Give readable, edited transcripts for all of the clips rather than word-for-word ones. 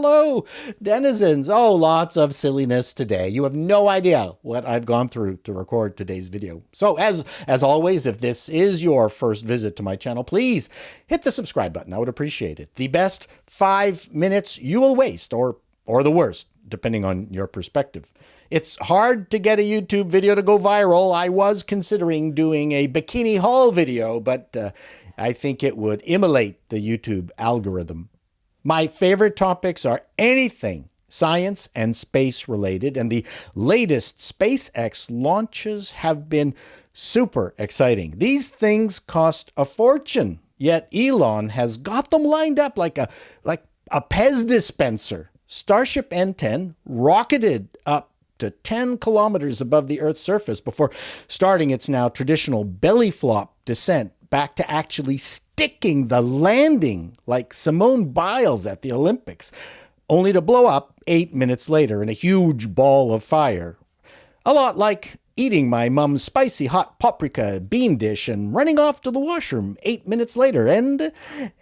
Hello, denizens. Oh, lots of silliness today. You have no idea what I've gone through to record today's video. So as always, if this is your first visit to my channel, please hit the subscribe button. I would appreciate it. The best 5 minutes you will waste, or the worst, depending on your perspective. It's hard to get a YouTube video to go viral. I was considering doing a bikini haul video, but I think it would immolate the YouTube algorithm. My favorite topics are anything science and space related, and the latest SpaceX launches have been super exciting. These things cost a fortune, yet Elon has got them lined up like a Pez dispenser. Starship N10 rocketed up to 10 kilometers above the Earth's surface before starting its now traditional belly flop descent back to actually sticking the landing like Simone Biles at the Olympics, only to blow up 8 minutes later in a huge ball of fire. A lot like eating my mom's spicy hot paprika bean dish and running off to the washroom 8 minutes later and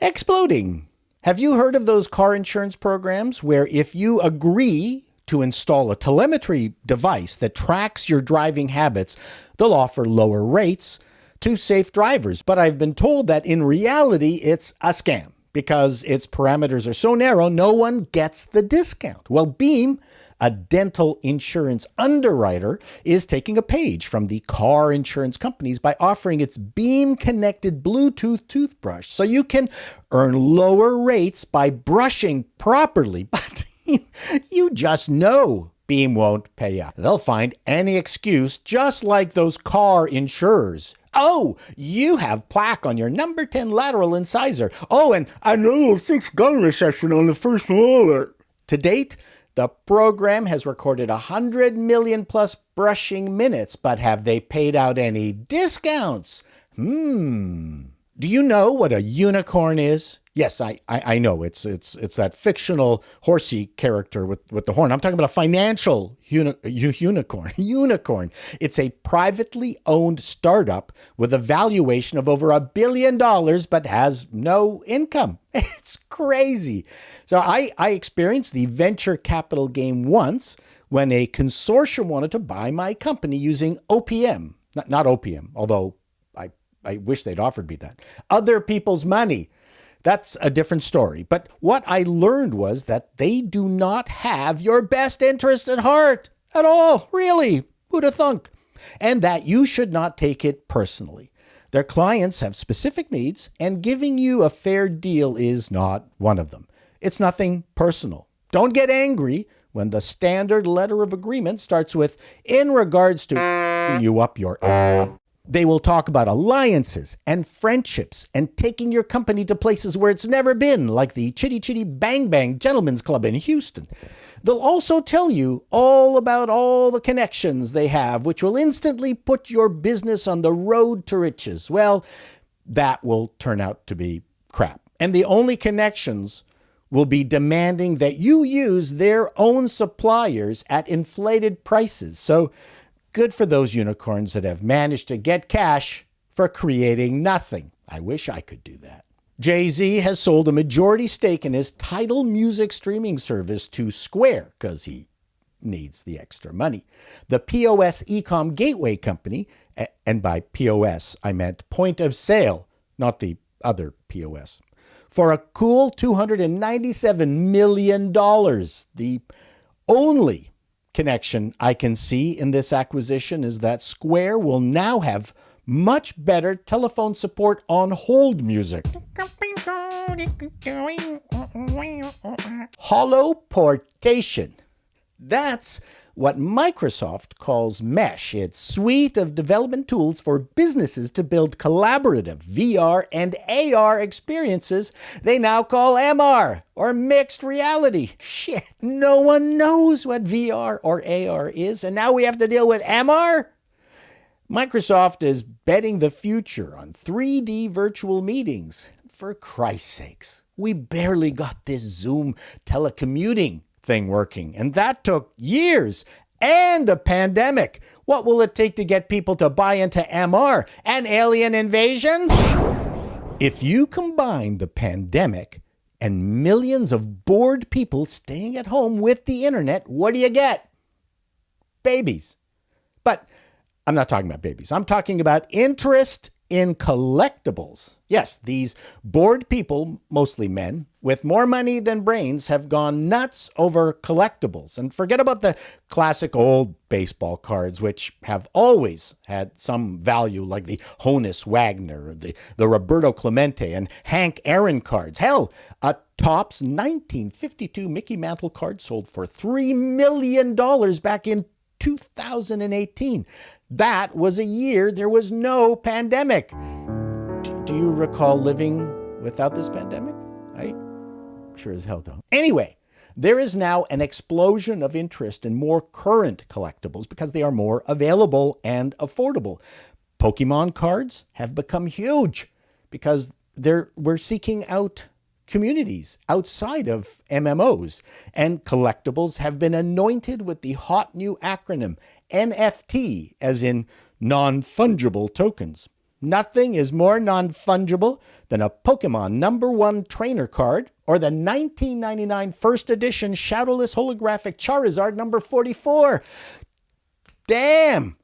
exploding. Have you heard of those car insurance programs where if you agree to install a telemetry device that tracks your driving habits, they'll offer lower rates to safe drivers? But I've been told that in reality, it's a scam because its parameters are so narrow, no one gets the discount. Well, Beam, a dental insurance underwriter, is taking a page from the car insurance companies by offering its Beam-connected Bluetooth toothbrush so you can earn lower rates by brushing properly. But you just know Beam won't pay up. They'll find any excuse, just like those car insurers. Oh, you have plaque on your number 10 lateral incisor. Oh, and a little 6 gun recession on the first molar. To date, the program has recorded 100 million plus brushing minutes, but have they paid out any discounts? Do you know what a unicorn is? Yes, I know. It's that fictional horsey character with the horn. I'm talking about a financial unicorn. Unicorn. It's a privately owned startup with a valuation of over $1 billion, but has no income. It's crazy. So I experienced the venture capital game once when a consortium wanted to buy my company using OPM. Not opium, although I wish they'd offered me that. Other people's money. That's a different story. But what I learned was that they do not have your best interest at heart at all. Really? Who'd have thunk? And that you should not take it personally. Their clients have specific needs, and giving you a fair deal is not one of them. It's nothing personal. Don't get angry when the standard letter of agreement starts with, in regards to you up your... They will talk about alliances and friendships and taking your company to places where it's never been, like the Chitty Chitty Bang Bang Gentlemen's Club in Houston. They'll also tell you all about all the connections they have, which will instantly put your business on the road to riches. Well, that will turn out to be crap. And the only connections will be demanding that you use their own suppliers at inflated prices. So good for those unicorns that have managed to get cash for creating nothing. I wish I could do that. Jay-Z has sold a majority stake in his Tidal music streaming service to Square because he needs the extra money. The POS e-com gateway company, and by POS I meant point of sale, not the other POS, for a cool $297 million. The only connection I can see in this acquisition is that Square will now have much better telephone support on hold music. Holoportation. That's what Microsoft calls Mesh, its suite of development tools for businesses to build collaborative VR and AR experiences they now call MR, or mixed reality. Shit, no one knows what VR or AR is, and now we have to deal with MR? Microsoft is betting the future on 3D virtual meetings. For Christ's sakes, we barely got this Zoom telecommuting thing working, and that took years and a pandemic. What will it take to get people to buy into MR? An alien invasion? If you combine the pandemic, and millions of bored people staying at home with the internet, what do you get? Babies. But I'm not talking about babies. I'm talking about interest in collectibles. Yes, these bored people, mostly men, with more money than brains, have gone nuts over collectibles. And forget about the classic old baseball cards, which have always had some value, like the Honus Wagner, the Roberto Clemente, and Hank Aaron cards. Hell, a Topps 1952 Mickey Mantle card sold for $3 million back in 2018. That was a year there was no pandemic. Do you recall living without this pandemic? I sure as hell don't. Anyway, there is now an explosion of interest in more current collectibles because they are more available and affordable. Pokemon cards have become huge because we're seeking out communities outside of MMOs, and collectibles have been anointed with the hot new acronym NFT, as in non-fungible tokens. Nothing is more non-fungible than a Pokemon #1 trainer card or the 1999 first edition shadowless holographic Charizard number 44. Damn!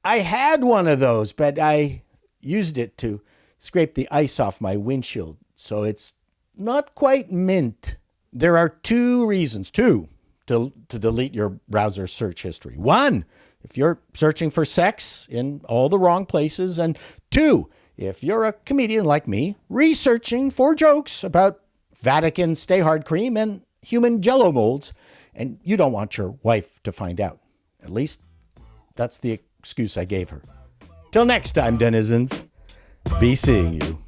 I had one of those, but I used it to scrape the ice off my windshield, so it's not quite mint. There are two reasons, to delete your browser search history. One, if you're searching for sex in all the wrong places. And two, if you're a comedian like me, researching for jokes about Vatican Stay Hard Cream and human Jell-O molds, and you don't want your wife to find out. At least that's the excuse I gave her. Till next time, denizens, be seeing you.